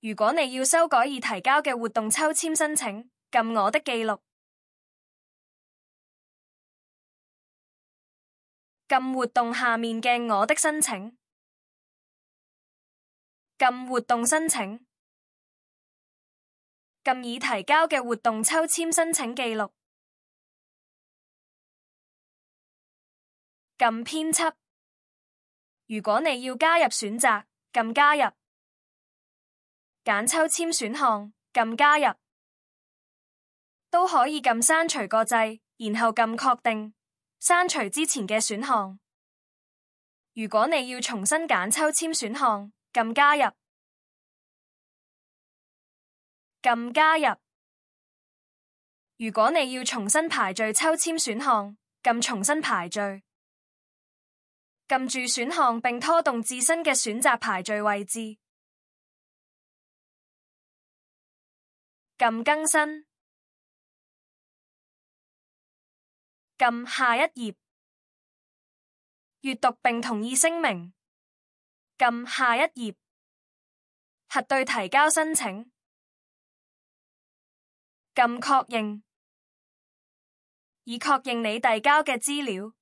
如果你要修改已提交嘅活動抽籤申請，撳我的記錄。撳活動下面嘅我的申請。撳活動申請。撳已提交嘅活動抽籤申請記錄。撳編輯。如果你要加入選擇，撳加入。揀抽籤選項，撳加入。都可以撳刪除個掣，然後撳確定，刪除之前嘅選項。如果你要重新揀抽籤選項，撳加入。撳加入。如果你要重新排序抽籤選項，撳重新排序。撳住選項並拖動自身嘅選擇排序位置。撳更新。撳下一頁。閱讀並同意聲明。撳下一頁。核對提交申請。撳確認。以確認你遞交嘅資料。